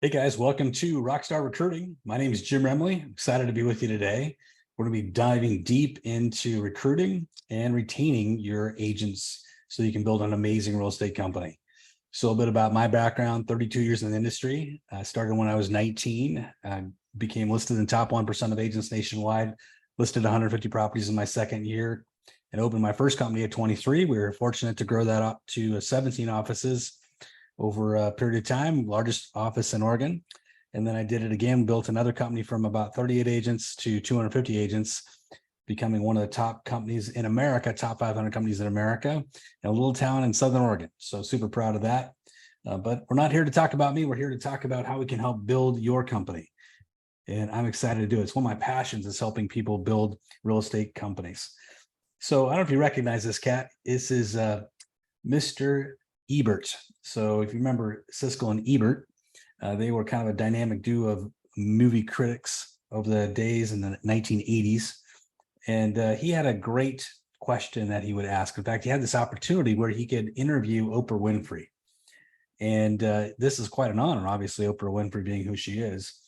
Hey guys, welcome to Rockstar Recruiting. My name is Jim Remley. I'm excited to be with you today. We're going to be diving deep into recruiting and retaining your agents so you can build an amazing real estate company. So a bit about my background, 32 years in the industry. I started when I was 19. I became listed in top 1% of agents nationwide, listed 150 properties in my second year, and opened my first company at 23. We were fortunate to grow that up to 17 offices over a period of time, largest office in Oregon. And then I did it again, built another company from about 38 agents to 250 agents, becoming one of the top companies in America, top 500 companies in America, in a little town in Southern Oregon. So super proud of that. But we're not here to talk about me. We're here to talk about how we can help build your company. And I'm excited to do it. It's one of my passions is helping people build real estate companies. So I don't know if you recognize this cat. This is Mr. Ebert. So if you remember Siskel and Ebert, they were kind of a dynamic duo of movie critics over the days in the 1980s. And he had a great question that he would ask. In fact, he had this opportunity where he could interview Oprah Winfrey. And this is quite an honor, obviously, Oprah Winfrey being who she is.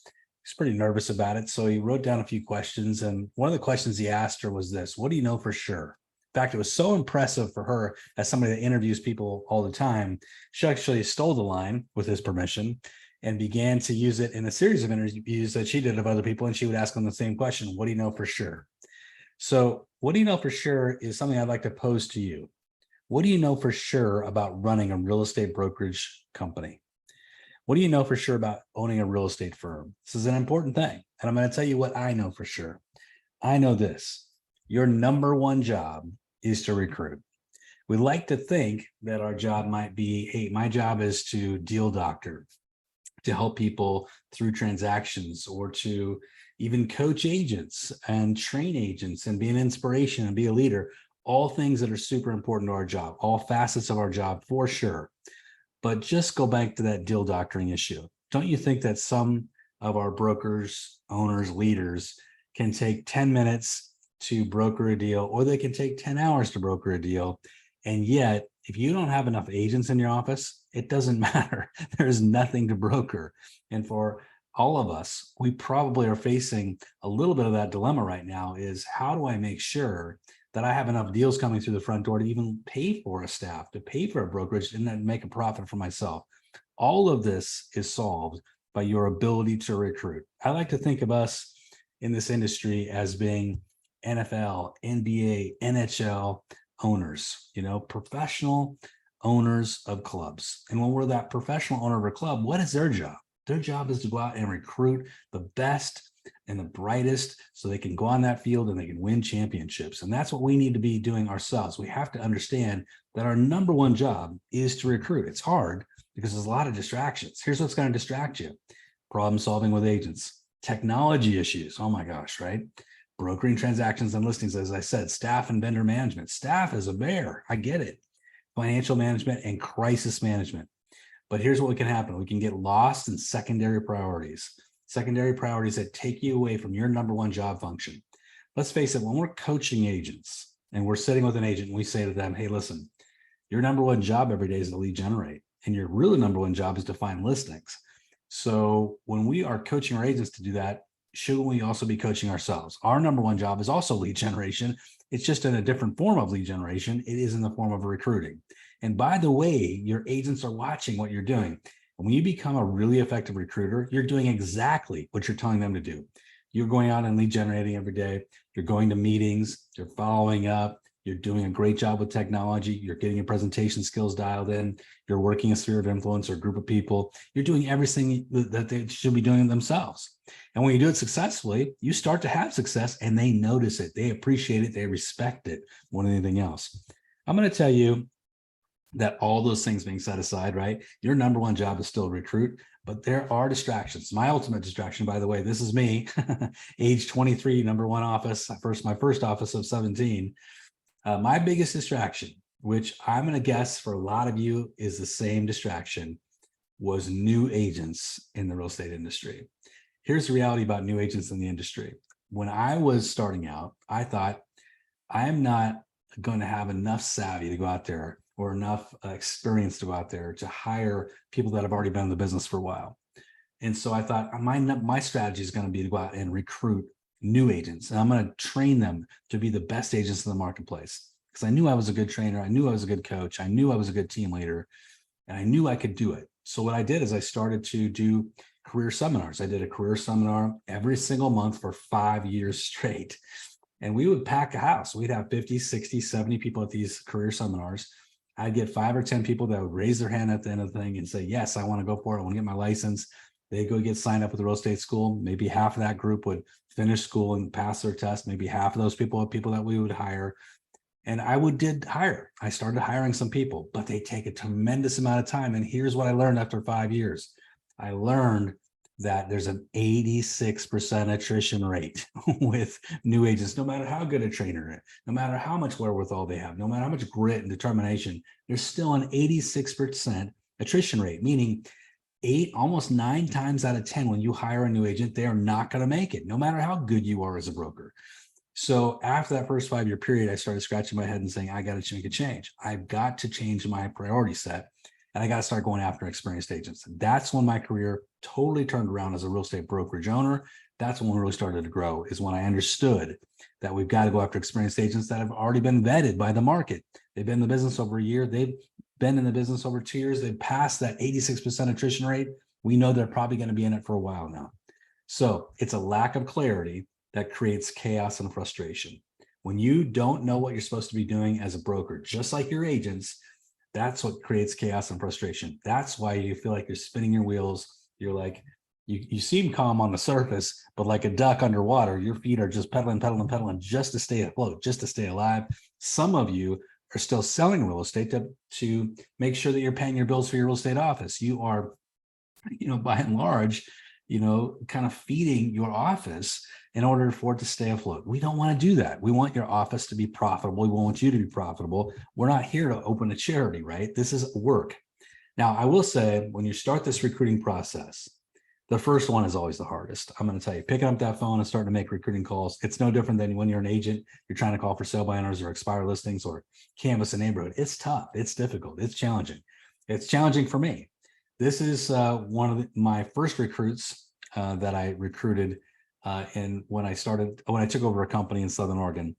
He's pretty nervous about it. So he wrote down a few questions. And one of the questions he asked her was this: what do you know for sure? In fact, it was so impressive for her as somebody that interviews people all the time. She actually stole the line with his permission and began to use it in a series of interviews that she did of other people. And she would ask them the same question: what do you know for sure? So what do you know for sure is something I'd like to pose to you. What do you know for sure about running a real estate brokerage company? What do you know for sure about owning a real estate firm? This is an important thing. And I'm going to tell you what I know for sure. I know this: your number one job is to recruit. We like to think that our job might be, hey, my job is to deal doctor, to help people through transactions, or to even coach agents and train agents and be an inspiration and be a leader. All things that are super important to our job, all facets of our job for sure. But just go back to that deal doctoring issue. Don't you think that some of our brokers, owners, leaders can take 10 minutes to broker a deal, or they can take 10 hours to broker a deal? And yet, if you don't have enough agents in your office, it doesn't matter. There's nothing to broker. And for all of us, we probably are facing a little bit of that dilemma right now: is how do I make sure that I have enough deals coming through the front door to even pay for a staff, to pay for a brokerage, and then make a profit for myself? All of this is solved by your ability to recruit. I like to think of us in this industry as being NFL, NBA, NHL owners, professional owners of clubs. And when we're that professional owner of a club, what is their job? Their job is to go out and recruit the best and the brightest so they can go on that field and they can win championships. And that's what we need to be doing ourselves. We have to understand that our number one job is to recruit. It's hard because there's a lot of distractions. Here's what's going to distract you: problem solving with agents, technology issues. Oh my gosh, right? Brokering transactions and listings, as I said, staff and vendor management. Staff is a bear. I get it. Financial management and crisis management. But here's what can happen. We can get lost in secondary priorities that take you away from your number one job function. Let's face it, when we're coaching agents and we're sitting with an agent and we say to them, hey, listen, your number one job every day is to lead generate, and your really number one job is to find listings. So when we are coaching our agents to do that, shouldn't we also be coaching ourselves? Our number one job is also lead generation. It's just in a different form of lead generation. It is in the form of recruiting. And by the way, your agents are watching what you're doing. And when you become a really effective recruiter, you're doing exactly what you're telling them to do. You're going out and lead generating every day. You're going to meetings. You're following up. You're doing a great job with technology. You're getting your presentation skills dialed in. You're working a sphere of influence or a group of people. You're doing everything that they should be doing themselves. And when you do it successfully, you start to have success, and they notice it. They appreciate it. They respect it more than anything else. I'm going to tell you that all those things being set aside, right? Your number one job is still recruit, but there are distractions. My ultimate distraction, by the way, this is me, age 23, number one office, my first office of 17. My biggest distraction, which I'm going to guess for a lot of you is the same distraction, was new agents in the real estate industry. Here's the reality about new agents in the industry. When I was starting out, I thought, I am not going to have enough savvy to go out there, or enough experience to go out there to hire people that have already been in the business for a while. And so I thought my strategy is going to be to go out and recruit new agents. And I'm going to train them to be the best agents in the marketplace. Because I knew I was a good trainer. I knew I was a good coach. I knew I was a good team leader. And I knew I could do it. So what I did is I started to do career seminars. I did a career seminar every single month for 5 years straight. And we would pack a house. We'd have 50, 60, 70 people at these career seminars. I'd get 5 or 10 people that would raise their hand at the end of the thing and say, yes, I want to go for it. I want to get my license. They go get signed up with the real estate school. Maybe half of that group would finish school and pass their test. Maybe half of those people are people that we would hire. And I started hiring some people, but they take a tremendous amount of time. And here's what I learned after 5 years. I learned that there's an 86% attrition rate with new agents, no matter how good a trainer is, no matter how much wherewithal they have, no matter how much grit and determination, there's still an 86% attrition rate, meaning almost 9 times out of 10, when you hire a new agent, they are not going to make it, no matter how good you are as a broker. So after that first 5-year period, I started scratching my head and saying, I got to make a change. I've got to change my priority set, and I got to start going after experienced agents. And that's when my career totally turned around as a real estate brokerage owner. That's when we really started to grow, is when I understood that we've got to go after experienced agents that have already been vetted by the market. They've been in the business over a year. They've been in the business over 2 years. They've passed that 86% attrition rate. We know they're probably going to be in it for a while now. So it's a lack of clarity that creates chaos and frustration. When you don't know what you're supposed to be doing as a broker, just like your agents, that's what creates chaos and frustration. That's why you feel like you're spinning your wheels. You're like, you seem calm on the surface, but like a duck underwater, your feet are just pedaling just to stay afloat, just to stay alive. Some of you are still selling real estate to make sure that you're paying your bills for your real estate office. You are, by and large, kind of feeding your office in order for it to stay afloat. We don't want to do that. We want your office to be profitable. We want you to be profitable. We're not here to open a charity, right? This is work. Now, I will say, when you start this recruiting process, the first one is always the hardest. I'm going to tell you, picking up that phone and starting to make recruiting calls, it's no different than when you're an agent, you're trying to call for sale by owners or expire listings or canvass a neighborhood. It's tough. It's difficult. It's challenging. It's challenging for me. This is one of my first recruits that I recruited when I took over a company in Southern Oregon.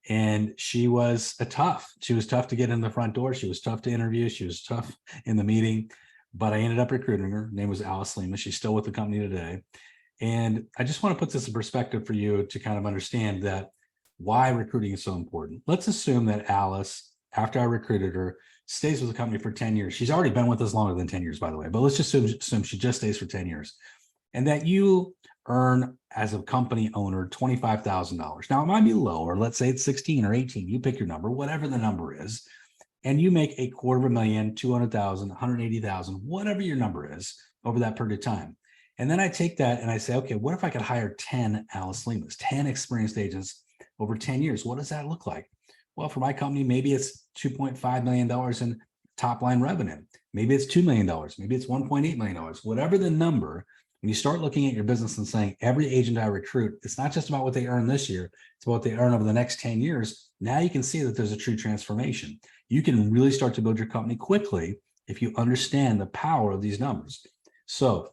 And she was tough to get in the front door. She was tough to interview. She was tough in the meeting, but I ended up recruiting her. Her name was Alice Lima. She's still with the company today. And I just want to put this in perspective for you to kind of understand that why recruiting is so important. Let's assume that Alice, after I recruited her, stays with the company for 10 years. She's already been with us longer than 10 years, by the way, but let's just assume she just stays for 10 years. And that you earn, as a company owner, $25,000. Now, it might be lower. Let's say it's 16 or 18. You pick your number, whatever the number is. And you make $250,000, 200,000, 180,000, whatever your number is over that period of time. And then I take that and I say, okay, what if I could hire 10 Alice Limas, 10 experienced agents over 10 years? What does that look like? Well, for my company, maybe it's $2.5 million in top line revenue. Maybe it's $2 million. Maybe it's $1.8 million. Whatever the number, when you start looking at your business and saying, every agent I recruit, it's not just about what they earn this year, it's about what they earn over the next 10 years. Now you can see that there's a true transformation. You can really start to build your company quickly if you understand the power of these numbers. So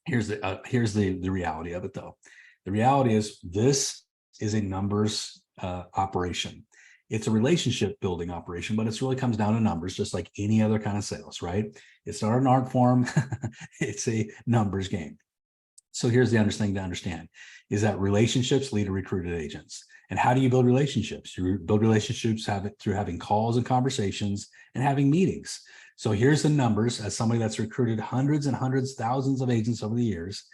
here's the reality of it, though. The reality is this is a numbers operation. It's a relationship building operation, but it really comes down to numbers, just like any other kind of sales, right? It's not an art form. It's a numbers game. So here's the thing to understand is that relationships lead to recruited agents. And how do you build relationships? You build relationships through having calls and conversations and having meetings. So here's the numbers as somebody that's recruited hundreds and hundreds, thousands of agents over the years.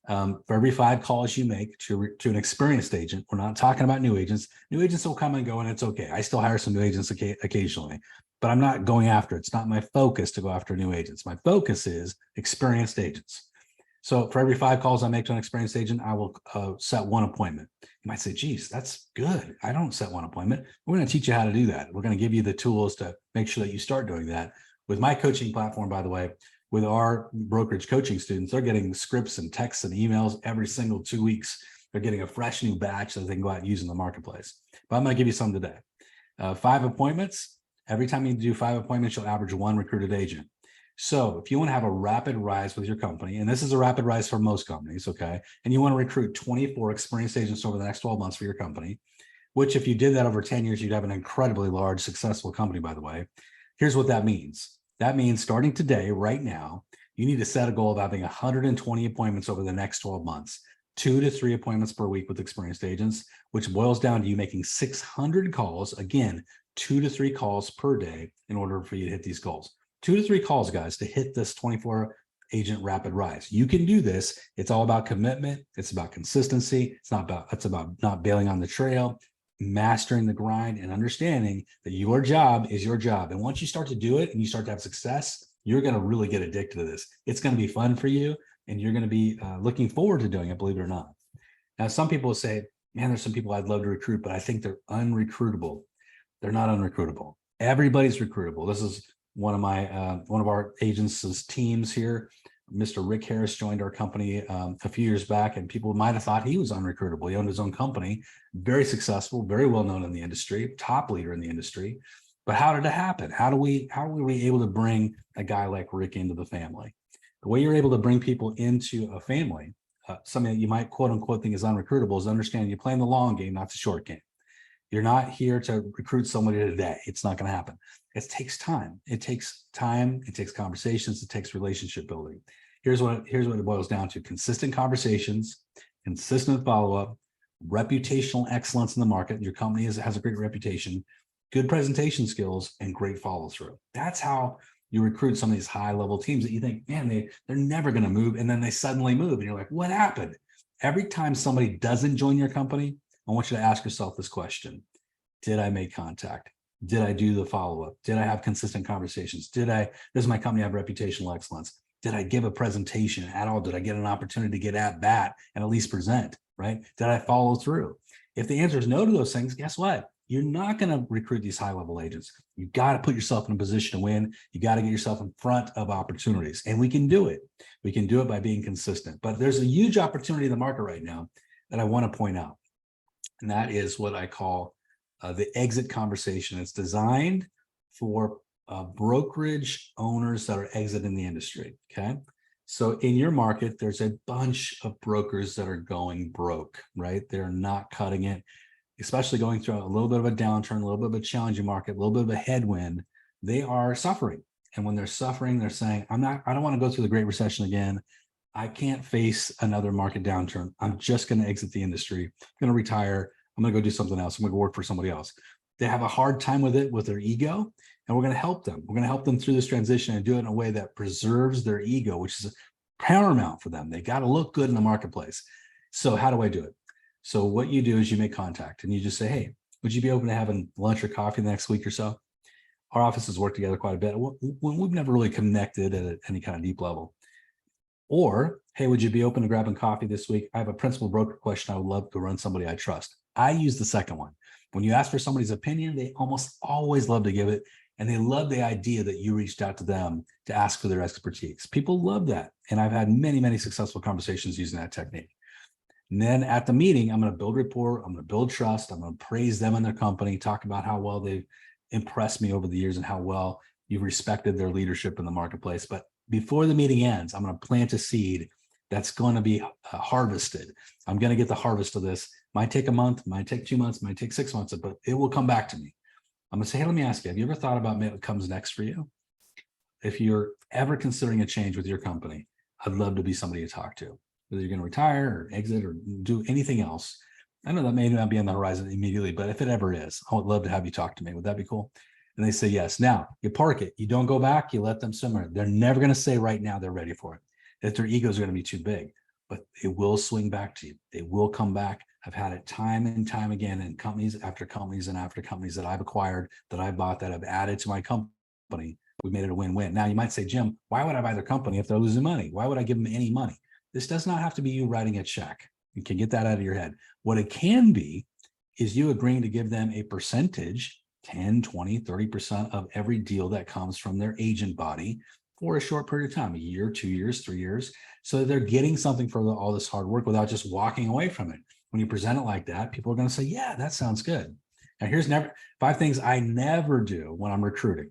For every 5 calls you make to an experienced agent, we're not talking about new agents. New agents will come and go, and it's okay. I still hire some new agents occasionally, but I'm not going after it. It's not my focus to go after new agents. My focus is experienced agents. So for every 5 calls I make to an experienced agent, I will set 1 appointment. You might say, geez, that's good. I don't set 1 appointment. We're going to teach you how to do that. We're going to give you the tools to make sure that you start doing that. With my coaching platform, by the way, with our brokerage coaching students, they're getting scripts and texts and emails every single 2 weeks. They're getting a fresh new batch that they can go out and use in the marketplace. But I'm going to give you some today. 5 appointments. Every time you do 5 appointments, you'll average 1 recruited agent. So if you want to have a rapid rise with your company, and this is a rapid rise for most companies, okay, and you want to recruit 24 experienced agents over the next 12 months for your company, which if you did that over 10 years, you'd have an incredibly large, successful company, by the way. Here's what that means. That means starting today, right now, you need to set a goal of having 120 appointments over the next 12 months, 2 to 3 appointments per week with experienced agents, which boils down to you making 600 calls, again, 2 to 3 calls per day in order for you to hit these goals. 2 to 3 calls, guys, to hit this 24 agent rapid rise. You can do this. It's all about commitment. It's about consistency. It's about not bailing on the trail, mastering the grind, and understanding that your job is your job. And once you start to do it and you start to have success, you're going to really get addicted to this. It's going to be fun for you, and you're going to be looking forward to doing it, believe it or not. Now, some people will say, man, there's some people I'd love to recruit, but I think they're unrecruitable. They're not unrecruitable. Everybody's recruitable. This is one of our agents' teams here. Mr. Rick Harris joined our company a few years back, and people might have thought he was unrecruitable. He owned his own company, very successful, very well known in the industry, top leader in the industry. But how did it happen? How were we able to bring a guy like Rick into the family? The way you're able to bring people into a family, something that you might quote unquote think is unrecruitable, is understand you're playing the long game, not the short game. You're not here to recruit somebody today. It's not going to happen. It takes time. It takes time. It takes conversations. It takes relationship building. Here's what it boils down to: consistent conversations, consistent follow-up, reputational excellence in the market. Your company has a great reputation, good presentation skills, and great follow-through. That's how you recruit some of these high-level teams that you think, man, they're never going to move, and then they suddenly move, and you're like, what happened? Every time somebody doesn't join your company, I want you to ask yourself this question: did I make contact? Did I do the follow-up? Did I have consistent conversations? Does my company have reputational excellence? Did I give a presentation at all? Did I get an opportunity to get at bat and at least present, right? Did I follow through? If the answer is no to those things, guess what? You're not going to recruit these high-level agents. You got to put yourself in a position to win. You got to get yourself in front of opportunities, and we can do it. We can do it by being consistent. But there's a huge opportunity in the market right now that I want to point out, and that is what I call the exit conversation. It's designed for brokerage owners that are exiting the industry. Okay. So in your market, there's a bunch of brokers that are going broke, right? They're not cutting it, especially going through a little bit of a downturn, a little bit of a challenging market, a little bit of a headwind. They are suffering. And when they're suffering, they're saying, I don't want to go through the Great Recession again. I can't face another market downturn. I'm just going to exit the industry. I'm going to retire. I'm going to go do something else. I'm going to go work for somebody else. They have a hard time with it, with their ego, and we're going to help them. We're going to help them through this transition and do it in a way that preserves their ego, which is paramount for them. They got to look good in the marketplace. So how do I do it? So what you do is you make contact and you just say, hey, would you be open to having lunch or coffee the next week or so? Our offices work together quite a bit. We've never really connected at any kind of deep level. Or, hey, would you be open to grabbing coffee this week? I have a principal broker question. I would love to run somebody I trust. I use the second one. When you ask for somebody's opinion, they almost always love to give it. And they love the idea that you reached out to them to ask for their expertise. People love that. And I've had many, many successful conversations using that technique. And then at the meeting, I'm going to build rapport. I'm going to build trust. I'm going to praise them and their company, talk about how well they've impressed me over the years and how well you've respected their leadership in the marketplace. But before the meeting ends, I'm going to plant a seed that's going to be harvested. I'm going to get the harvest of this. Might take a month, might take 2 months, might take 6 months, but it will come back to me. I'm going to say, hey, let me ask you, have you ever thought about what comes next for you? If you're ever considering a change with your company, I'd love to be somebody to talk to. Whether you're going to retire or exit or do anything else. I know that may not be on the horizon immediately, but if it ever is, I would love to have you talk to me. Would that be cool? And they say yes. Now, you park it. You don't go back. You let them simmer. They're never going to say right now they're ready for it. That their egos are going to be too big, but it will swing back to you. They will come back. I've had it time and time again in companies after companies and after companies that I've acquired, that I bought, that I've added to my company. We made it a win-win. Now, you might say, Jim, why would I buy their company if they're losing money? Why would I give them any money? This does not have to be you writing a check. You can get that out of your head. What it can be is you agreeing to give them a percentage, 10, 20, 30% of every deal that comes from their agent body for a short period of time, a year, 2 years, 3 years, so that they're getting something for all this hard work without just walking away from it. When you present it like that, people are going to say, yeah, that sounds good. Now, here's 5 things I never do when I'm recruiting.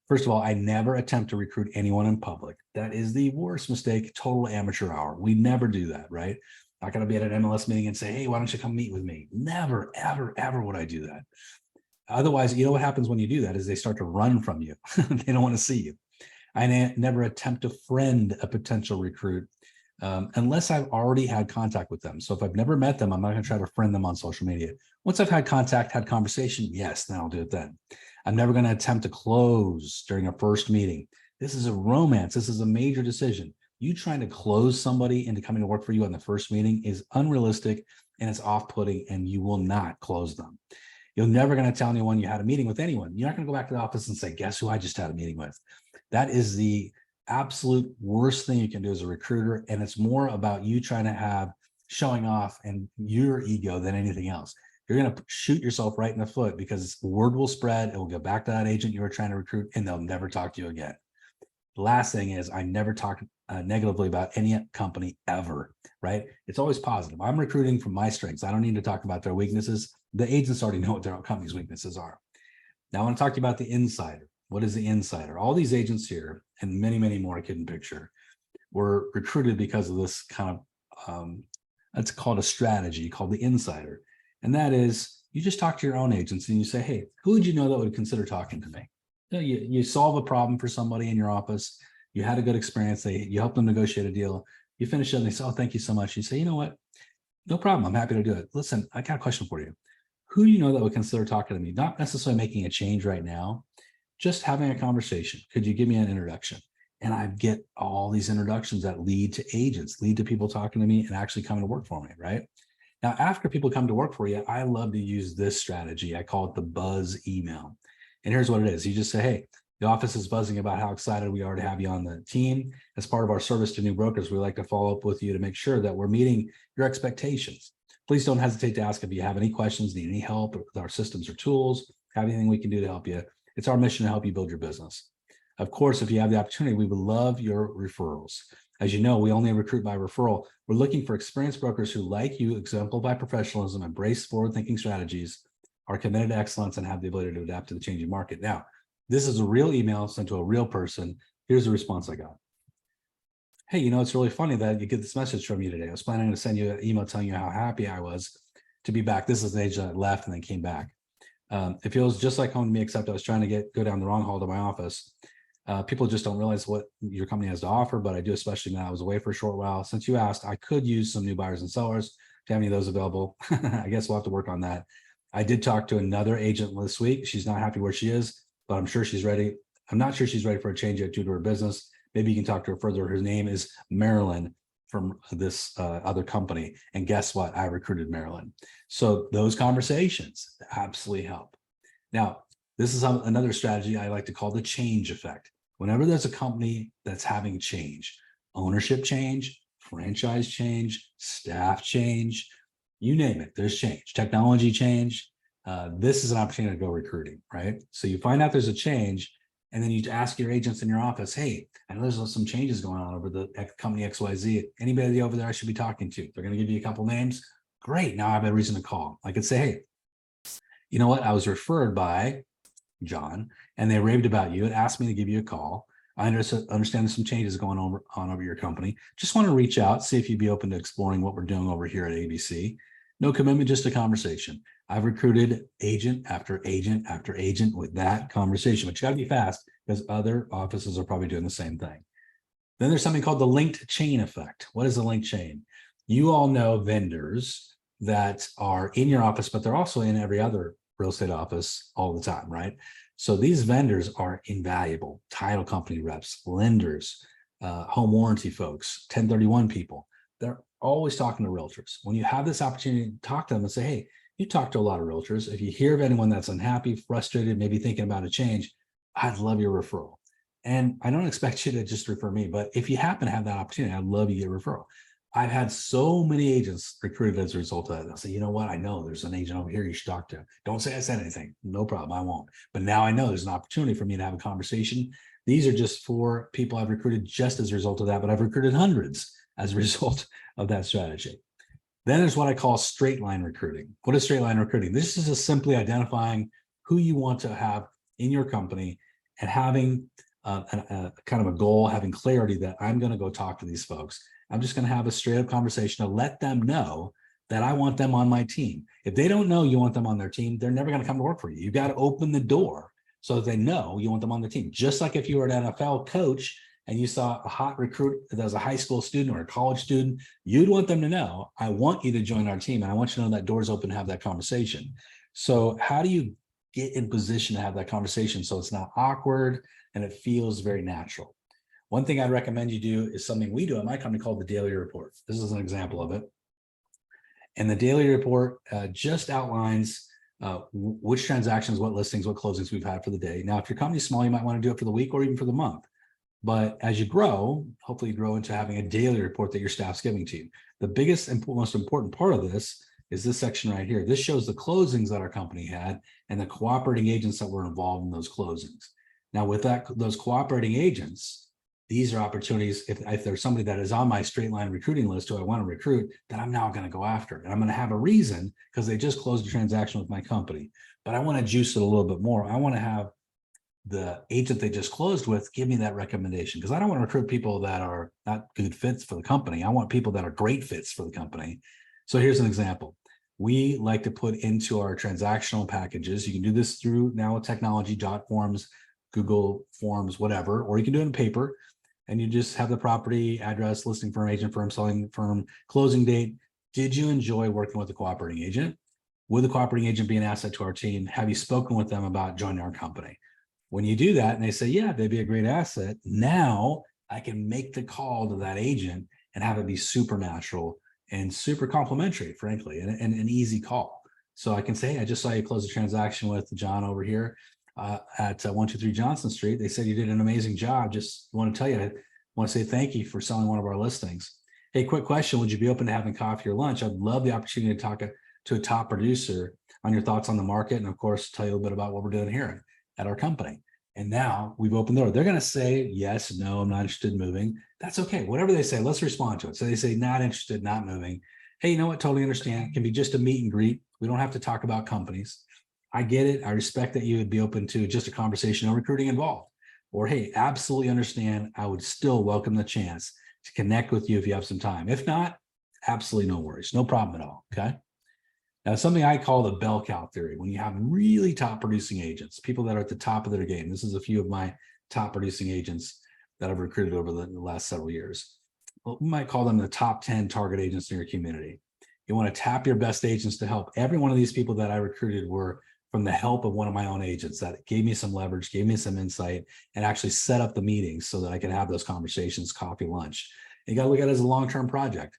First of all, I never attempt to recruit anyone in public. That is the worst mistake, total amateur hour. We never do that, right? Not going to be at an MLS meeting and say, hey, why don't you come meet with me? Never, ever, ever would I do that. Otherwise, you know what happens when you do that is they start to run from you. They don't want to see you. I never attempt to friend a potential recruit unless I've already had contact with them. So if I've never met them, I'm not going to try to friend them on social media. Once I've had contact, had conversation, yes, then I'll do it then. I'm never going to attempt to close during a first meeting. This is a romance. This is a major decision. You trying to close somebody into coming to work for you on the first meeting is unrealistic and it's off-putting, and you will not close them. You're never going to tell anyone you had a meeting with anyone. You're not going to go back to the office and say, guess who I just had a meeting with? That is the absolute worst thing you can do as a recruiter. And it's more about you trying to have showing off and your ego than anything else. You're going to shoot yourself right in the foot because word will spread. It will go back to that agent you were trying to recruit and they'll never talk to you again. The last thing is I never talk negatively about any company ever, right? It's always positive. I'm recruiting from my strengths. I don't need to talk about their weaknesses. The agents already know what their company's weaknesses are. Now I want to talk to you about the insider. What is the insider? All these agents here and many, many more I couldn't picture were recruited because of this kind of, it's called a strategy called the insider. And that is you just talk to your own agents and you say, hey, who would you know that would consider talking to me? You solve a problem for somebody in your office. You had a good experience. You help them negotiate a deal. You finish it and they say, oh, thank you so much. You say, you know what? No problem. I'm happy to do it. Listen, I got a question for you. Who do you know that would consider talking to me? Not necessarily making a change right now, just having a conversation. Could you give me an introduction? And I get all these introductions that lead to agents, lead to people talking to me and actually coming to work for me, right? Now, after people come to work for you, I love to use this strategy. I call it the buzz email. And here's what it is. You just say, hey, the office is buzzing about how excited we are to have you on the team. As part of our service to new brokers, we like to follow up with you to make sure that we're meeting your expectations. Please don't hesitate to ask if you have any questions, need any help with our systems or tools, have anything we can do to help you. It's our mission to help you build your business. Of course, if you have the opportunity, we would love your referrals. As you know, we only recruit by referral. We're looking for experienced brokers who, like you, exemplify professionalism, embrace forward-thinking strategies, are committed to excellence, and have the ability to adapt to the changing market. Now, this is a real email sent to a real person. Here's the response I got. Hey, you know, it's really funny that you get this message from you today. I was planning to send you an email telling you how happy I was to be back. This is the agent that left and then came back. It feels just like home to me, except I was trying to go down the wrong hall to my office. People just don't realize what your company has to offer, but I do, especially now I was away for a short while. Since you asked, I could use some new buyers and sellers. Do you have any of those available? I guess we'll have to work on that. I did talk to another agent this week. She's not happy where she is, but I'm sure she's ready. I'm not sure she's ready for a change yet due to her business. Maybe you can talk to her further. Her name is Marilyn from this other company. And guess what? I recruited Marilyn. So those conversations absolutely help. Now, this is another strategy I like to call the change effect. Whenever there's a company that's having change, ownership change, franchise change, staff change, you name it, there's change, technology change. This is an opportunity to go recruiting, right? So you find out there's a change, and then you ask your agents in your office, hey, I know there's some changes going on over the company XYZ. Anybody over there I should be talking to? They're going to give you a couple names. Great. Now I have a reason to call. I could say, hey, you know what? I was referred by John, and they raved about you and asked me to give you a call. I understand there's some changes going on over your company. Just want to reach out, see if you'd be open to exploring what we're doing over here at ABC. No commitment, just a conversation. I've recruited agent after agent after agent with that conversation, but you got to be fast because other offices are probably doing the same thing. Then there's something called the linked chain effect. What is the linked chain? You all know vendors that are in your office, but they're also in every other real estate office all the time, right? So these vendors are invaluable. Title company reps, lenders, home warranty folks, 1031 people. They're always talking to realtors. When you have this opportunity to talk to them and say, hey, you talk to a lot of realtors. If you hear of anyone that's unhappy, frustrated, maybe thinking about a change, I'd love your referral. And I don't expect you to just refer me, but if you happen to have that opportunity, I'd love you to get a referral. I've had so many agents recruited as a result of that. They'll say, you know what? I know there's an agent over here you should talk to. Don't say I said anything. No problem. I won't. But now I know there's an opportunity for me to have a conversation. These are just 4 people I've recruited just as a result of that, but I've recruited hundreds as a result of that strategy. Then there's what I call straight line recruiting. What is straight line recruiting? This is just simply identifying who you want to have in your company and having kind of a goal, having clarity that I'm going to go talk to these folks. I'm just going to have a straight up conversation to let them know that I want them on my team. If they don't know you want them on their team, they're never going to come to work for you. You got to open the door so that they know you want them on the team. Just like if you were an NFL coach and you saw a hot recruit that was a high school student or a college student, you'd want them to know, I want you to join our team. And I want you to know that door's open to have that conversation. So how do you get in position to have that conversation so it's not awkward and it feels very natural? One thing I'd recommend you do is something we do at my company called the daily report. This is an example of it. And the daily report just outlines which transactions, what listings, what closings we've had for the day. Now, if your company's small, you might want to do it for the week or even for the month. But as you grow, hopefully you grow into having a daily report that your staff's giving to you. The biggest and most important part of this is this section right here. This shows the closings that our company had and the cooperating agents that were involved in those closings. Now, with those cooperating agents, these are opportunities. If there's somebody that is on my straight line recruiting list who I want to recruit, that I'm now going to go after. And I'm going to have a reason because they just closed a transaction with my company. But I want to juice it a little bit more. I want to have the agent they just closed with give me that recommendation, because I don't want to recruit people that are not good fits for the company. I want people that are great fits for the company. So here's an example. We like to put into our transactional packages. You can do this through now technology, Jot Forms, Google Forms, whatever, or you can do it in paper. And you just have the property, address, listing firm, agent firm, selling firm, closing date. Did you enjoy working with the cooperating agent? Would the cooperating agent be an asset to our team? Have you spoken with them about joining our company? When you do that and they say, yeah, they'd be a great asset, now I can make the call to that agent and have it be supernatural and super complimentary, frankly, and an easy call. So I can say, hey, I just saw you close a transaction with John over here at 123 Johnson Street. They said you did an amazing job. Just want to tell you, I want to say thank you for selling one of our listings. Hey, quick question. Would you be open to having coffee or lunch? I'd love the opportunity to talk to a top producer on your thoughts on the market. And of course, tell you a little bit about what we're doing here at our company. And now we've opened the door. They're going to say, yes, no, I'm not interested in moving. That's okay. Whatever they say, let's respond to it. So they say, not interested, not moving. Hey, you know what? Totally understand. It can be just a meet and greet. We don't have to talk about companies. I get it. I respect that you would be open to just a conversation, no recruiting involved. Or, hey, absolutely understand. I would still welcome the chance to connect with you if you have some time. If not, absolutely no worries. No problem at all. Okay. Now, something I call the bell cow theory. When you have really top producing agents, people that are at the top of their game. This is a few of my top producing agents that I've recruited over the last several years. Well, we might call them the top 10 target agents in your community. You want to tap your best agents to help. Every one of these people that I recruited were from the help of one of my own agents that gave me some leverage, gave me some insight, and actually set up the meetings so that I could have those conversations, coffee, lunch. And you got to look at it as a long-term project.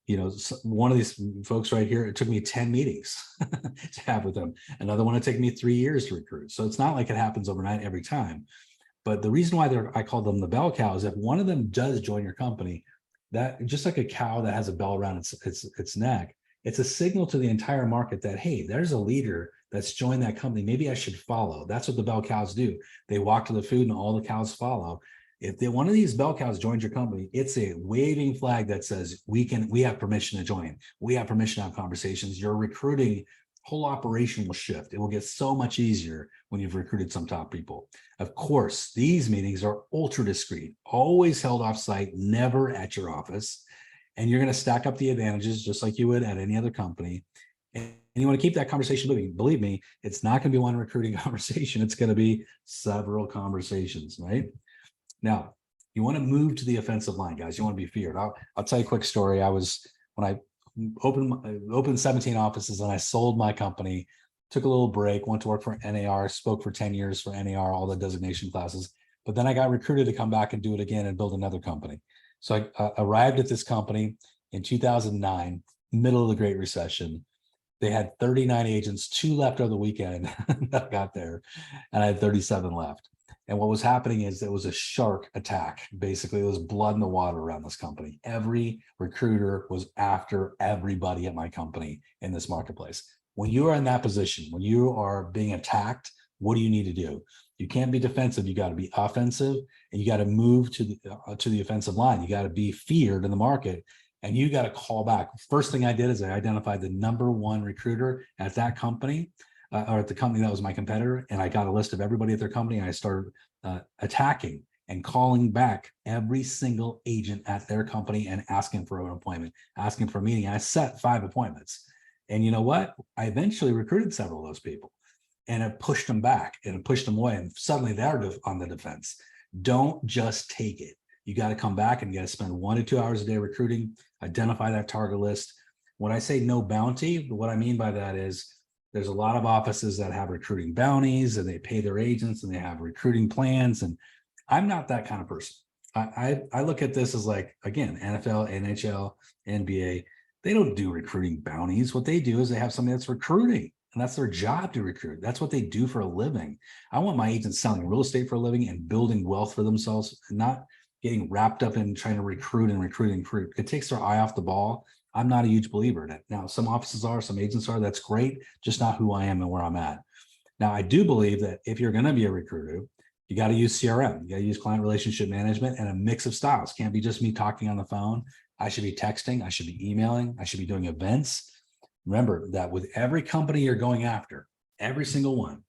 You know, one of these folks right here, it took me 10 meetings to have with them. Another one, it took me 3 years to recruit. So it's not like it happens overnight every time. But the reason why I call them the bell cow is if one of them does join your company, that just like a cow that has a bell around its neck, it's a signal to the entire market that, hey, there's a leader that's joined that company. Maybe I should follow. That's what the bell cows do. They walk to the food and all the cows follow. If one of these bell cows joins your company, it's a waving flag that says we have permission to join. We have permission to have conversations. Your recruiting whole operation will shift. It will get so much easier when you've recruited some top people. Of course, these meetings are ultra discreet, always held off-site, never at your office. And you're going to stack up the advantages just like you would at any other company. And you want to keep that conversation moving. Believe me, it's not going to be one recruiting conversation. It's going to be several conversations, right? Now, you want to move to the offensive line, guys. You want to be feared. I'll tell you a quick story. When I opened 17 offices and I sold my company, took a little break, went to work for NAR, spoke for 10 years for NAR, all the designation classes. But then I got recruited to come back and do it again and build another company. So I arrived at this company in 2009, middle of the Great Recession. They had 39 agents, 2 left over the weekend that got there, and I had 37 left. And what was happening is it was a shark attack. Basically, it was blood in the water around this company. Every recruiter was after everybody at my company in this marketplace. When you are in that position, when you are being attacked, what do you need to do? You can't be defensive. You got to be offensive, and you got to move to the offensive line. You got to be feared in the market, and you got to call back. First thing I did is I identified the #1 recruiter at that company. or at the company that was my competitor, and I got a list of everybody at their company, and I started attacking and calling back every single agent at their company and asking for an appointment, asking for a meeting. I set 5 appointments. And you know what? I eventually recruited several of those people, and it pushed them back and it pushed them away. And suddenly they're on the defense. Don't just take it. You got to come back and you got to spend 1 to 2 hours a day recruiting, identify that target list. When I say no bounty, what I mean by that is there's a lot of offices that have recruiting bounties and they pay their agents and they have recruiting plans. And I'm not that kind of person. I look at this as like, again, NFL, NHL, NBA, they don't do recruiting bounties. What they do is they have somebody that's recruiting, and that's their job to recruit. That's what they do for a living. I want my agents selling real estate for a living and building wealth for themselves, and not getting wrapped up in trying to recruit and recruit and recruit. It takes their eye off the ball. I'm not a huge believer in it. Now, some offices are, some agents are, that's great, just not who I am and where I'm at. Now, I do believe that if you're going to be a recruiter, you got to use CRM, you got to use client relationship management, and a mix of styles. Can't be just me talking on the phone. I should be texting, I should be emailing, I should be doing events. Remember that with every company you're going after, every single one,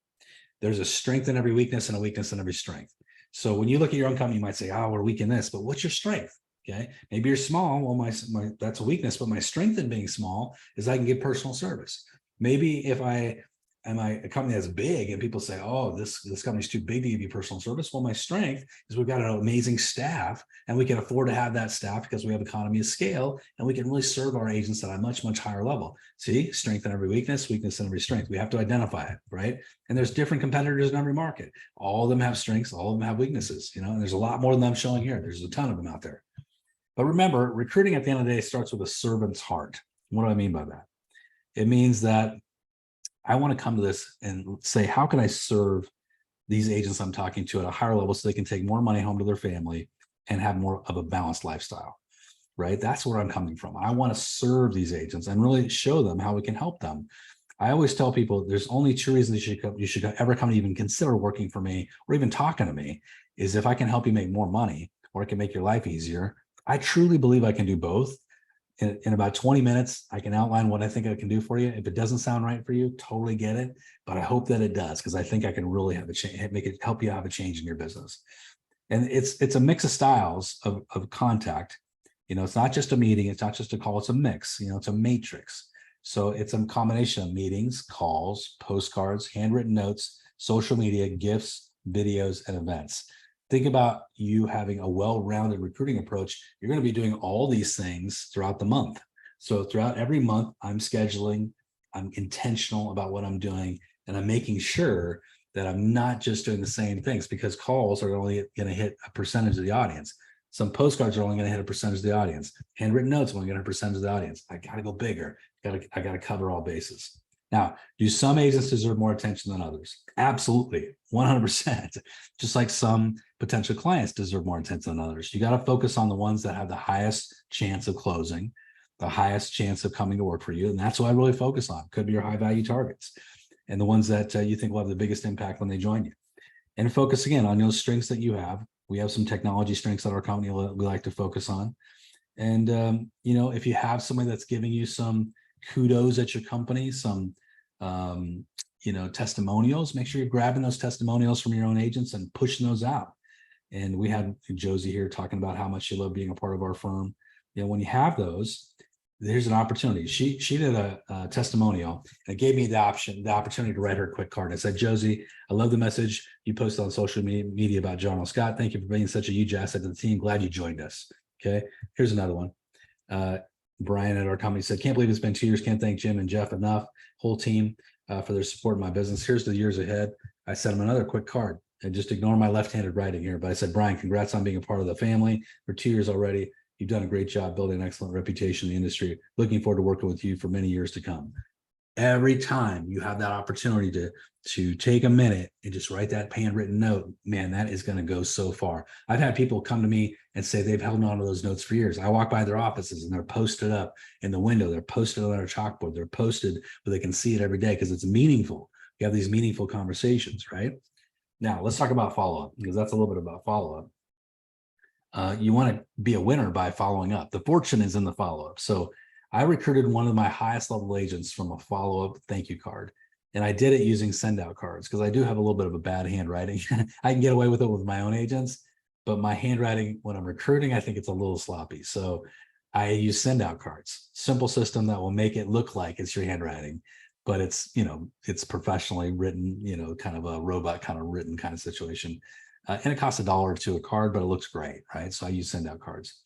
there's a strength in every weakness and a weakness in every strength. So when you look at your own company, you might say, oh, we're weak in this, but what's your strength? Okay, maybe you're small. Well, my that's a weakness, but my strength in being small is I can give personal service. Maybe if I am a company that's big and people say, oh, this company's too big to give you personal service. Well, my strength is we've got an amazing staff and we can afford to have that staff because we have economy of scale and we can really serve our agents at a much, much higher level. See, strength in every weakness, weakness in every strength. We have to identify it, right? And there's different competitors in every market. All of them have strengths, all of them have weaknesses, and there's a lot more than them showing here. There's a ton of them out there. But remember, recruiting at the end of the day starts with a servant's heart. What do I mean by that? It means that I want to come to this and say, how can I serve these agents I'm talking to at a higher level so they can take more money home to their family and have more of a balanced lifestyle, right? That's where I'm coming from. I want to serve these agents and really show them how we can help them. I always tell people there's only 2 reasons you should ever come to even consider working for me or even talking to me is if I can help you make more money or I can make your life easier. I truly believe I can do both. In about 20 minutes, I can outline what I think I can do for you. If it doesn't sound right for you, totally get it. But I hope that it does, because I think I can really have a change, help you have a change in your business. And it's a mix of styles of contact. It's not just a meeting, it's not just a call, it's a mix, it's a matrix. So it's a combination of meetings, calls, postcards, handwritten notes, social media, gifts, videos, and events. Think about you having a well-rounded recruiting approach. You're going to be doing all these things throughout the month. So throughout every month, I'm scheduling, I'm intentional about what I'm doing, and I'm making sure that I'm not just doing the same things, because calls are only going to hit a percentage of the audience. Some postcards are only going to hit a percentage of the audience. Handwritten notes are only going to hit a percentage of the audience. I got to go bigger. I got to cover all bases. Now, do some agents deserve more attention than others? Absolutely, 100%. Just like some potential clients deserve more attention than others. You got to focus on the ones that have the highest chance of closing, the highest chance of coming to work for you. And that's what I really focus on. Could be your high value targets and the ones that you think will have the biggest impact when they join you. And focus again on those strengths that you have. We have some technology strengths at our company we like to focus on. And, if you have somebody that's giving you some kudos at your company, some testimonials, make sure you're grabbing those testimonials from your own agents and pushing those out. And we had Josie here talking about how much she loved being a part of our firm. When you have those, there's an opportunity. She did a testimonial and it gave me the opportunity to write her a quick card. I said, Josie, I love the message you posted on social media about John L. Scott. Thank you for being such a huge asset to the team. Glad you joined us. Okay, here's another one. Brian at our company said, can't believe it's been 2 years. Can't thank Jim and Jeff enough, whole team for their support in my business. Here's the years ahead. I sent him another quick card and just ignore my left-handed writing here. But I said, Brian, congrats on being a part of the family for 2 years already. You've done a great job building an excellent reputation in the industry. Looking forward to working with you for many years to come. Every time you have that opportunity to take a minute and just write that handwritten note, man, that is going to go so far. I've had people come to me and say they've held on to those notes for years. I walk by their offices and they're posted up in the window. They're posted on their chalkboard. They're posted where they can see it every day because it's meaningful. You have these meaningful conversations, right? Now, let's talk about follow-up, because that's a little bit about follow-up. You want to be a winner by following up. The fortune is in the follow-up. So I recruited one of my highest level agents from a follow-up thank you card. And I did it using send out cards because I do have a little bit of a bad handwriting. I can get away with it with my own agents, but my handwriting when I'm recruiting, I think it's a little sloppy. So I use send out cards, simple system that will make it look like it's your handwriting, but it's, it's professionally written, kind of a robot kind of written kind of situation. And it costs $1 or $2 a card, but it looks great, right? So I use send out cards.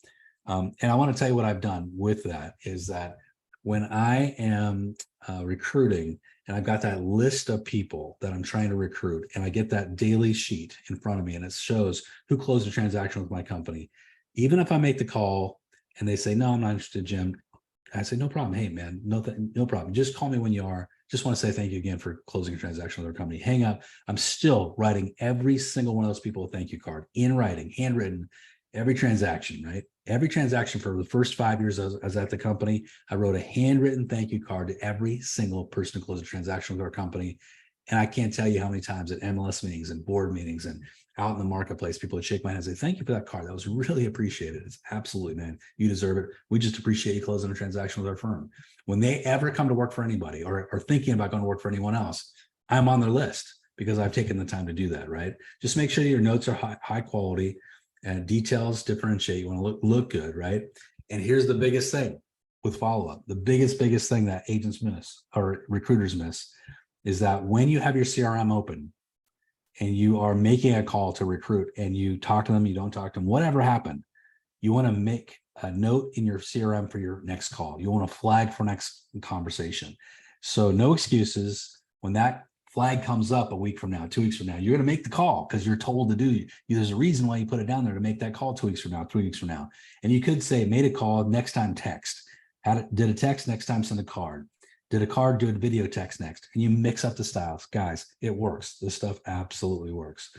And I want to tell you what I've done with that is that when I am recruiting and I've got that list of people that I'm trying to recruit and I get that daily sheet in front of me and it shows who closed a transaction with my company, even if I make the call and they say, no, I'm not interested, Jim, I say, no problem. Hey, man, no problem. Just call me when you are. Just want to say thank you again for closing a transaction with our company. Hang up. I'm still writing every single one of those people a thank you card in writing, handwritten, every transaction, right? Every transaction for the first 5 years I was at the company, I wrote a handwritten thank you card to every single person who closed a transaction with our company. And I can't tell you how many times at MLS meetings and board meetings and out in the marketplace, people would shake my hand and say, thank you for that card. That was really appreciated. It's absolutely, man, you deserve it. We just appreciate you closing a transaction with our firm. When they ever come to work for anybody or are thinking about going to work for anyone else, I'm on their list because I've taken the time to do that, right? Just make sure your notes are high quality and details differentiate. You want to look good, right? And here's the biggest thing with follow-up. The biggest thing that agents miss or recruiters miss is that when you have your CRM open and you are making a call to recruit and you talk to them, you don't talk to them, whatever happened, you want to make a note in your CRM for your next call. You want to flag for next conversation. So no excuses. When that flag comes up a week from now, 2 weeks from now, you're going to make the call because you're told to do. There's a reason why you put it down there to make that call 2 weeks from now, 3 weeks from now. And you could say, made a call, next time text. Did a text, next time send a card. Did a card, do a video text next. And you mix up the styles. Guys, it works. This stuff absolutely works.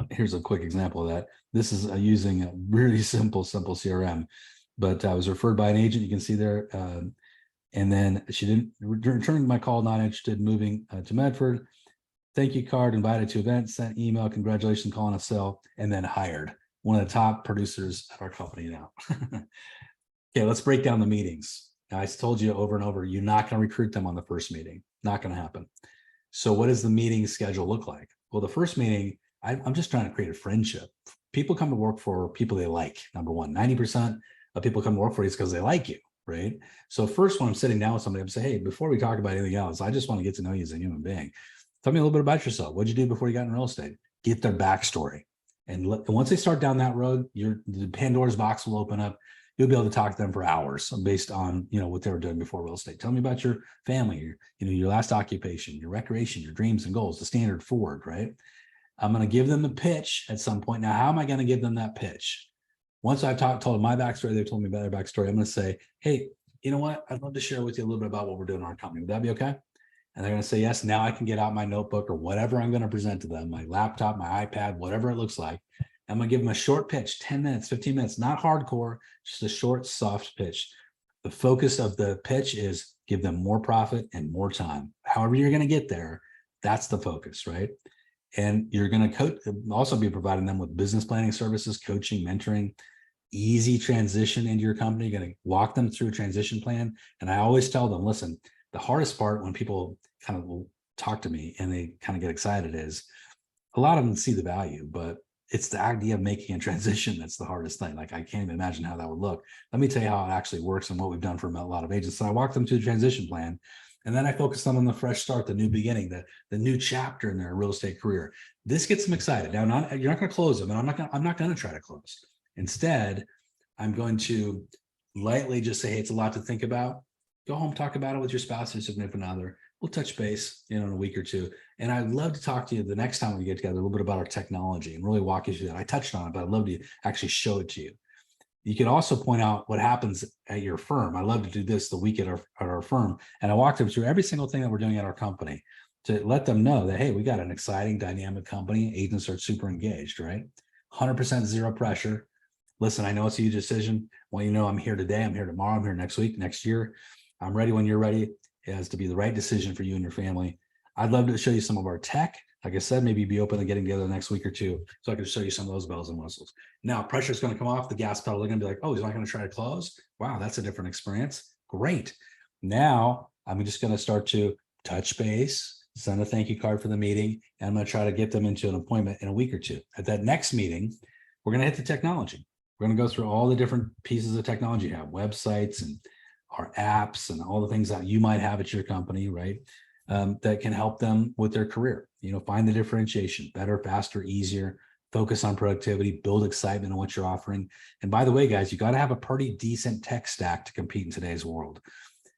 Here's a quick example of that. This is using a really simple CRM, but I was referred by an agent. You can see there. And then she didn't return my call, not interested in moving to Medford. Thank you card, invited to event, sent email, congratulations, calling a sale, and then hired. One of the top producers at our company now. Okay, let's break down the meetings. I told you over and over, you're not going to recruit them on the first meeting. Not going to happen. So what does the meeting schedule look like? Well, the first meeting, I'm just trying to create a friendship. People come to work for people they like. Number one, 90% of people come to work for you because they like you, right? So first, when I'm sitting down with somebody, I'm saying, hey, before we talk about anything else, I just want to get to know you as a human being. Tell me a little bit about yourself. What'd you do before you got in real estate? Get their backstory. And once they start down that road, the Pandora's box will open up. You'll be able to talk to them for hours based on, what they were doing before real estate. Tell me about your family, your last occupation, your recreation, your dreams and goals, the standard forward, right? I'm going to give them the pitch at some point. Now, how am I going to give them that pitch? Once I've told them my backstory, they've told me about their backstory. I'm going to say, hey, you know what? I'd love to share with you a little bit about what we're doing in our company. Would that be okay? And they're going to say, yes. Now I can get out my notebook or whatever I'm going to present to them, my laptop, my iPad, whatever it looks like. I'm going to give them a short pitch, 10 minutes, 15 minutes, not hardcore, just a short, soft pitch. The focus of the pitch is give them more profit and more time. However you're going to get there, that's the focus, right? And you're going to also be providing them with business planning services, coaching, mentoring, easy transition into your company. You're going to walk them through a transition plan. And I always tell them, listen, the hardest part when people kind of will talk to me and they kind of get excited is a lot of them see the value, but it's the idea of making a transition that's the hardest thing. Like, I can't even imagine how that would look. Let me tell you how it actually works and what we've done for a lot of agents. So I walk them through the transition plan, and then I focus them on the fresh start, the new beginning, the new chapter in their real estate career. This gets them excited. Now, you're not going to close them, and I'm not going to try to close. Instead, I'm going to lightly just say, hey, it's a lot to think about. Go home, talk about it with your spouse or significant other. We'll touch base, in a week or two. And I'd love to talk to you the next time we get together a little bit about our technology and really walk you through that. I touched on it, but I'd love to actually show it to you. You can also point out what happens at your firm. I love to do this the week at our firm. And I walk them through every single thing that we're doing at our company to let them know that, hey, we got an exciting, dynamic company. Agents are super engaged, right? 100% zero pressure. Listen, I know it's a huge decision. Well, I'm here today. I'm here tomorrow. I'm here next week, next year. I'm ready when you're ready. It has to be the right decision for you and your family. I'd love to show you some of our tech. Like I said, maybe be open to getting together the next week or two so I can show you some of those bells and whistles. Now, pressure is going to come off the gas pedal. They're going to be like, oh, he's not going to try to close. Wow, that's a different experience. Great. Now, I'm just going to start to touch base, send a thank you card for the meeting, and I'm going to try to get them into an appointment in a week or two. At that next meeting, we're going to hit the technology. We're going to go through all the different pieces of technology you have, websites and our apps and all the things that you might have at your company, right? That can help them with their career. Find the differentiation, better, faster, easier, focus on productivity, build excitement in what you're offering. And by the way, guys, you got to have a pretty decent tech stack to compete in today's world.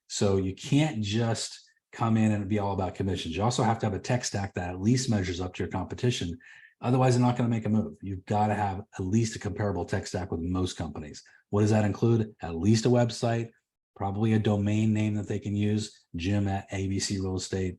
So you can't just come in and be all about commissions. You also have to have a tech stack that at least measures up to your competition. Otherwise, they're not going to make a move. You've got to have at least a comparable tech stack with most companies. What does that include? At least a website, probably a domain name that they can use, Jim at ABC Real Estate.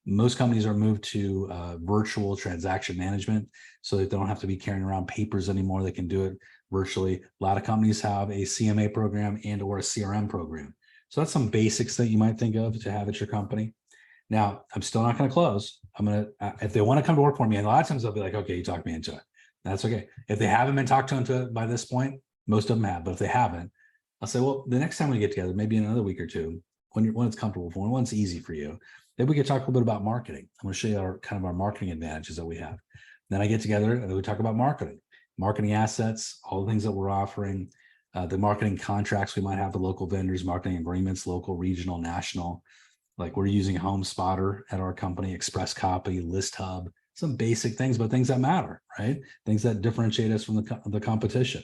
Most companies are moved to virtual transaction management so that they don't have to be carrying around papers anymore. They can do it virtually. A lot of companies have a CMA program and or a CRM program. So that's some basics that you might think of to have at your company. Now, I'm still not going to close. I'm going to, if they want to come to work for me, and a lot of times they'll be like, okay, you talked me into it. That's okay. If they haven't been talked into it by this point, most of them have, but if they haven't, I'll say, well, the next time we get together, maybe in another week or two, when it's comfortable for, when it's easy for you, then we could talk a little bit about marketing. I'm going to show you our marketing advantages that we have. Then I get together and we talk about marketing assets, all the things that we're offering, the marketing contracts we might have with local vendors, marketing agreements, local, regional, national. Like we're using HomeSpotter at our company, Express Copy, List Hub, some basic things, but things that matter, right? Things that differentiate us from the competition.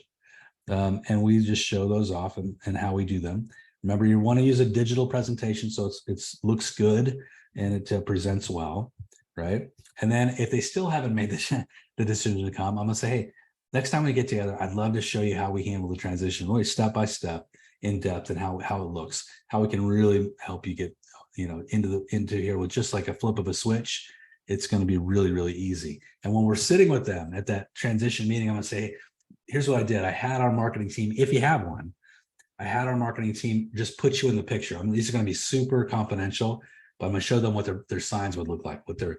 And we just show those off and how we do them. Remember, you want to use a digital presentation so it looks good and it presents well, right? And then if they still haven't made the decision to come, I'm going to say, hey, next time we get together, I'd love to show you how we handle the transition, really step by step, in depth, and how it looks, how we can really help you get into here with just like a flip of a switch. It's going to be really, really easy. And when we're sitting with them at that transition meeting, I'm going to say, hey, here's what I did. I had our marketing team, if you have one, I had our marketing team just put you in the picture. I mean, these are going to be super confidential, but I'm going to show them what their signs would look like, what the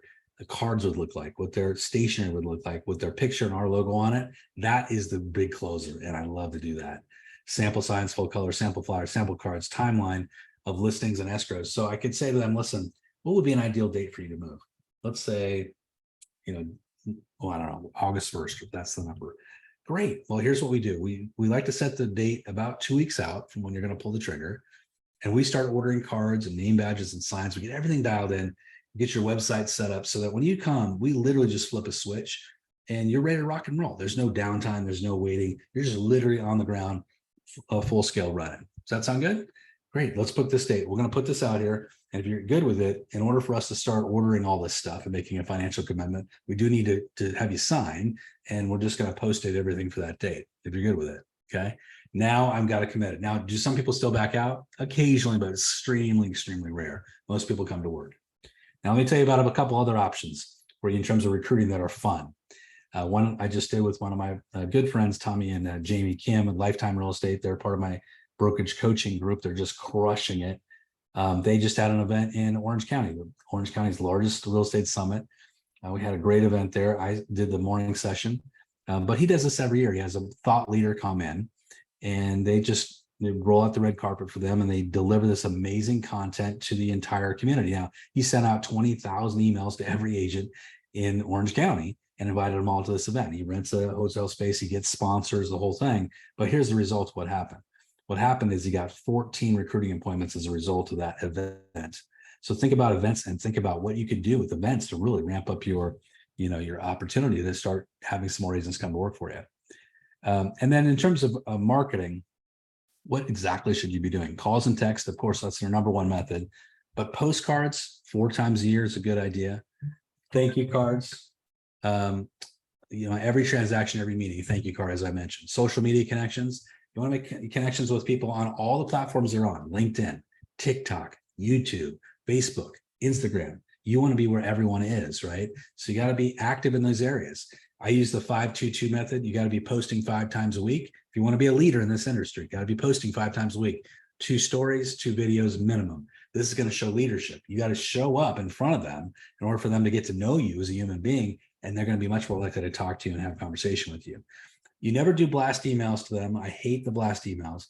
cards would look like, what their stationery would look like, with their picture and our logo on it. That is the big closer. And I love to do that. Sample signs, full color, sample flyers, sample cards, timeline of listings and escrows. So I could say to them, listen, what would be an ideal date for you to move? Let's say, I don't know, August 1st, if that's the number. Great. Well, here's what we do. We like to set the date about 2 weeks out from when you're going to pull the trigger. And we start ordering cards and name badges and signs. We get everything dialed in, get your website set up so that when you come, we literally just flip a switch and you're ready to rock and roll. There's no downtime. There's no waiting. You're just literally on the ground, full scale running. Does that sound good? Great. Let's book this date. We're going to put this out here. And if you're good with it, in order for us to start ordering all this stuff and making a financial commitment, we do need to have you sign, and we're just going to post it everything for that date if you're good with it. Okay. Now I've got to commit it. Now, do some people still back out? Occasionally, but extremely, extremely rare. Most people come to work. Now, let me tell you about a couple other options for you in terms of recruiting that are fun. One I just did with one of my good friends, Tommy and Jamie Kim at Lifetime Real Estate. They're part of my brokerage coaching group. They're just crushing it. They just had an event in Orange County, Orange County's largest real estate summit. We had a great event there. I did the morning session, but he does this every year. He has a thought leader come in, and they roll out the red carpet for them, and they deliver this amazing content to the entire community. Now, he sent out 20,000 emails to every agent in Orange County and invited them all to this event. He rents a hotel space, he gets sponsors, the whole thing. But here's the result of what happened. What happened is he got 14 recruiting appointments as a result of that event. So think about events and think about what you could do with events to really ramp up your opportunity to start having some more agents come to work for you. And then in terms of marketing, what exactly should you be doing? Calls and text, of course, that's your number one method. But postcards 4 times a year is a good idea. Thank you cards. Every transaction, every meeting, thank you card, as I mentioned. Social media connections. You want to make connections with people on all the platforms they're on: LinkedIn, TikTok, YouTube, Facebook, Instagram. You want to be where everyone is, right? So you got to be active in those areas. I use the 5-2-2 method. You got to be posting 5 times a week. If you want to be a leader in this industry, you got to be posting 5 times a week. 2 stories, 2 videos minimum. This is going to show leadership. You got to show up in front of them in order for them to get to know you as a human being, and they're going to be much more likely to talk to you and have a conversation with you. You never do blast emails to them. I hate the blast emails.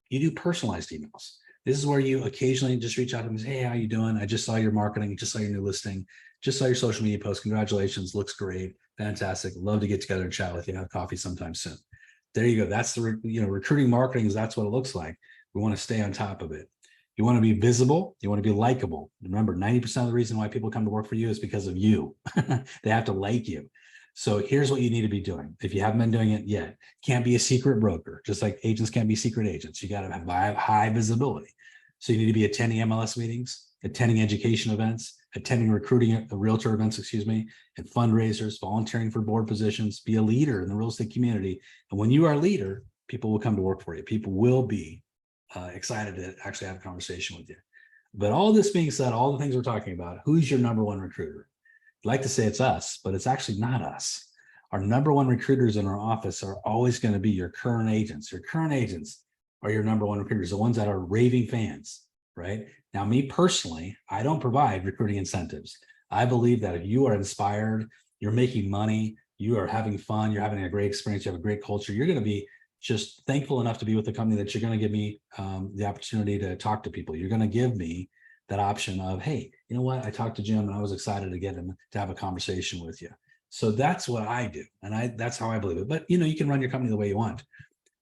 You do personalized emails. This is where you occasionally just reach out to them and say, hey, how you doing? I just saw your marketing, just saw your new listing, just saw your social media post. Congratulations, looks great, fantastic. Love to get together and chat with you, have coffee sometime soon. There you go. That's the recruiting marketing is that's what it looks like. We want to stay on top of it. You want to be visible. You want to be likable. Remember, 90% of the reason why people come to work for you is because of you. They have to like you. So here's what you need to be doing. If you haven't been doing it yet, can't be a secret broker, just like agents can't be secret agents. You got to have high visibility. So you need to be attending MLS meetings, attending education events, attending recruiting realtor events, and fundraisers, volunteering for board positions, be a leader in the real estate community. And when you are a leader, people will come to work for you. People will be excited to actually have a conversation with you. But all this being said, all the things we're talking about, who's your number one recruiter? I'd like to say it's us, but it's actually not us. Our number one recruiters in our office are always going to be your current agents. Your current agents are your number one recruiters, the ones that are raving fans, right? Now, me personally, I don't provide recruiting incentives. I believe that if you are inspired, you're making money, you are having fun, you're having a great experience, you have a great culture, you're going to be just thankful enough to be with the company that you're going to give me the opportunity to talk to people. You're going to give me that option of, hey, you know what? I talked to Jim and I was excited to get him to have a conversation with you. So that's what I do. And that's how I believe it. But, you can run your company the way you want.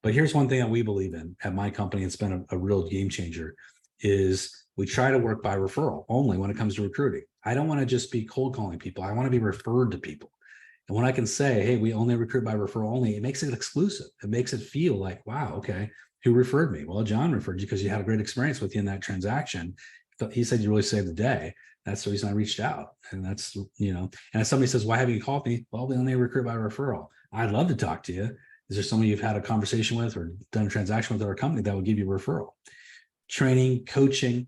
But here's one thing that we believe in at my company. It's been a real game changer is we try to work by referral only when it comes to recruiting. I don't want to just be cold calling people. I want to be referred to people. And when I can say, hey, we only recruit by referral only, it makes it exclusive. It makes it feel like, wow, okay, who referred me? Well, John referred you because you had a great experience with you in that transaction. He said you really saved the day. That's the reason I reached out. And that's, and if somebody says, why haven't you called me? Well, we only recruit by referral. I'd love to talk to you. Is there somebody you've had a conversation with or done a transaction with our company that will give you a referral? Training, coaching.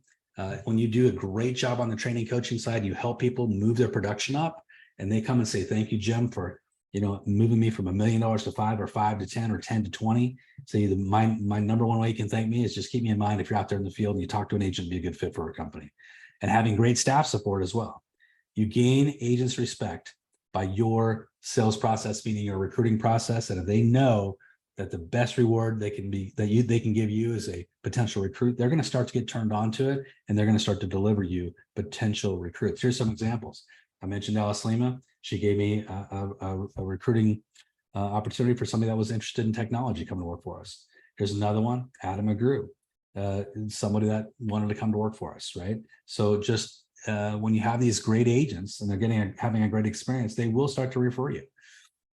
When you do a great job on the training coaching side, you help people move their production up and they come and say, thank you, Jim, for, moving me from $1 million to 5 or 5 to 10 or 10 to 20. So my number one way you can thank me is just keep me in mind if you're out there in the field and you talk to an agent, be a good fit for our company. And having great staff support as well. You gain agents' respect by your sales process, meaning your recruiting process. And if they know that the best reward they can give you is a potential recruit, they're going to start to get turned on to it, and they're going to start to deliver you potential recruits. Here's some examples. I mentioned Alice Lima. She gave me a recruiting opportunity for somebody that was interested in technology coming to work for us. Here's another one, Adam McGrew, somebody that wanted to come to work for us, right? So just when you have these great agents and they're having a great experience, they will start to refer you.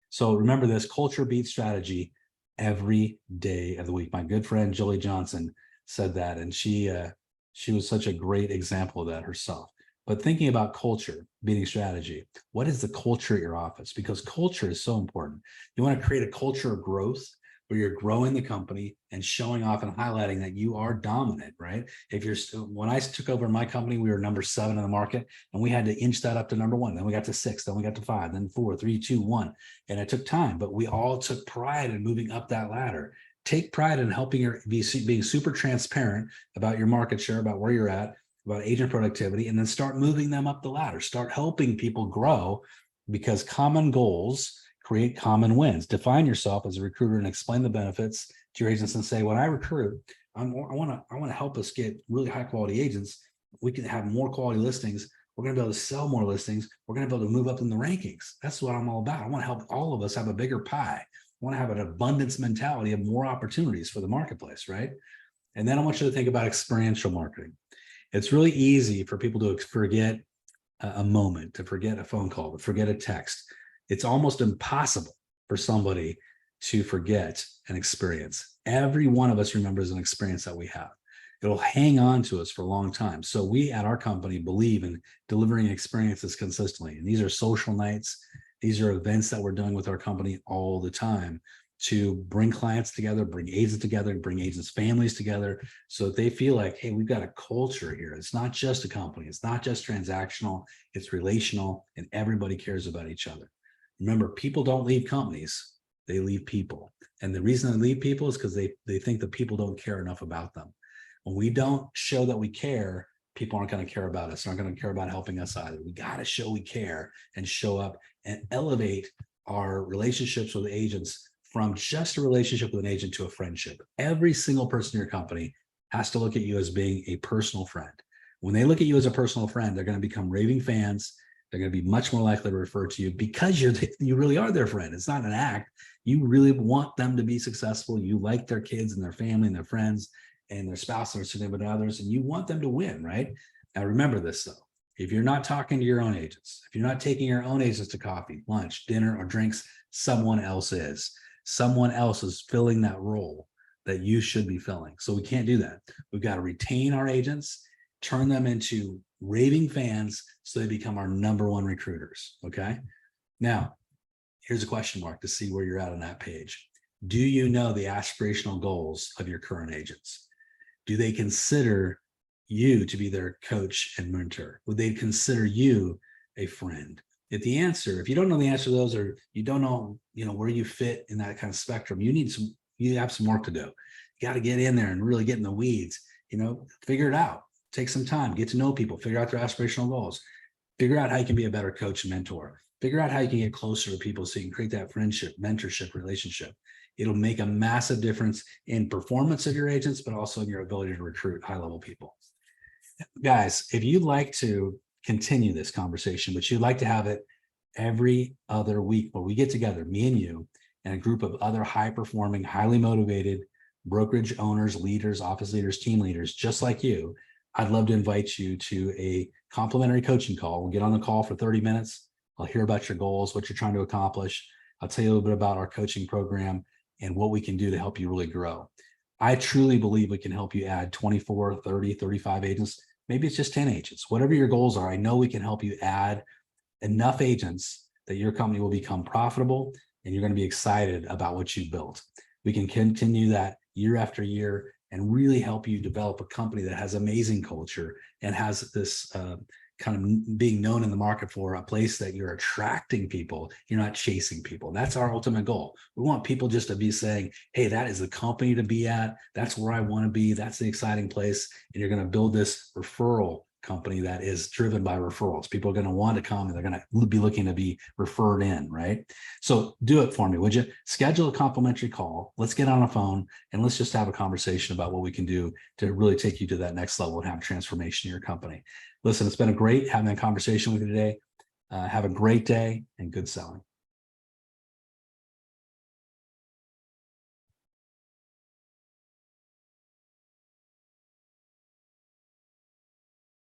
So remember this, culture beats strategy every day of the week. My good friend Julie Johnson said that, and she was such a great example of that herself. But thinking about culture beating strategy, what is the culture at your office? Because culture is so important. You want to create a culture of growth where you're growing the company and showing off and highlighting that you are dominant, right? When I took over my company, we were number 7 in the market, and we had to inch that up to number 1. Then we got to 6, then we got to 5, then 4, 3, 2, 1. And it took time, but we all took pride in moving up that ladder. Take pride in helping being super transparent about your market share, about where you're at, about agent productivity, and then start moving them up the ladder. Start helping people grow, because common goals create common wins. Define yourself as a recruiter and explain the benefits to your agents and say, when I recruit, I want to help us get really high quality agents. We can have more quality listings. We're going to be able to sell more listings. We're going to be able to move up in the rankings. That's what I'm all about. I want to help all of us have a bigger pie. I want to have an abundance mentality of more opportunities for the marketplace, right? And then I want you to think about experiential marketing. It's really easy for people to forget a moment, to forget a phone call, to forget a text. It's almost impossible for somebody to forget an experience. Every one of us remembers an experience that we have. It'll hang on to us for a long time. So we at our company believe in delivering experiences consistently. And these are social nights. These are events that we're doing with our company all the time to bring clients together, bring agents together, bring agents' families together, so that they feel like, hey, we've got a culture here. It's not just a company. It's not just transactional. It's relational, and everybody cares about each other. Remember, people don't leave companies. They leave people. And the reason they leave people is because they think that people don't care enough about them. When we don't show that we care, people aren't going to care about us, aren't going to care about helping us either. We got to show we care and show up and elevate our relationships with agents from just a relationship with an agent to a friendship. Every single person in your company has to look at you as being a personal friend. When they look at you as a personal friend, they're going to become raving fans. They're going to be much more likely to refer to you because you really are their friend. It's not an act. You really want them to be successful. You like their kids and their family and their friends and their spouse and their significant others, and you want them to win, right? Now, remember this, though. If you're not talking to your own agents, if you're not taking your own agents to coffee, lunch, dinner, or drinks, someone else is. Someone else is filling that role that you should be filling. So we can't do that. We've got to retain our agents, turn them into raving fans so they become our number one recruiters. Okay. Now, here's a question mark to see where you're at on that page. Do you know the aspirational goals of your current agents? Do they consider you to be their coach and mentor? Would they consider you a friend? If you don't know the answer to those, or you don't know, where you fit in that kind of spectrum, you have some work to do. You got to get in there and really get in the weeds, figure it out, take some time, get to know people, figure out their aspirational goals, figure out how you can be a better coach and mentor, figure out how you can get closer to people so you can create that friendship, mentorship relationship. It'll make a massive difference in performance of your agents, but also in your ability to recruit high-level people. Guys, if you'd like to continue this conversation, but you'd like to have it every other week where we get together, me and you, and a group of other high-performing, highly motivated brokerage owners, leaders, office leaders, team leaders, just like you, I'd love to invite you to a complimentary coaching call. We'll get on the call for 30 minutes. I'll hear about your goals, what you're trying to accomplish. I'll tell you a little bit about our coaching program and what we can do to help you really grow. I truly believe we can help you add 24, 30, 35 agents. Maybe it's just 10 agents, whatever your goals are. I know we can help you add enough agents that your company will become profitable and you're going to be excited about what you built. We can continue that year after year and really help you develop a company that has amazing culture and has this kind of being known in the market for a place that you're attracting people. You're not chasing people. That's our ultimate goal. We want people just to be saying, hey, that is the company to be at. That's where I want to be. That's the exciting place. And you're going to build this referral company that is driven by referrals. People are going to want to come and they're going to be looking to be referred in, right? So do it for me, would you? Schedule a complimentary call. Let's get on a phone and let's just have a conversation about what we can do to really take you to that next level and have transformation in your company. Listen, it's been a great having a conversation with you today. Have a great day and good selling.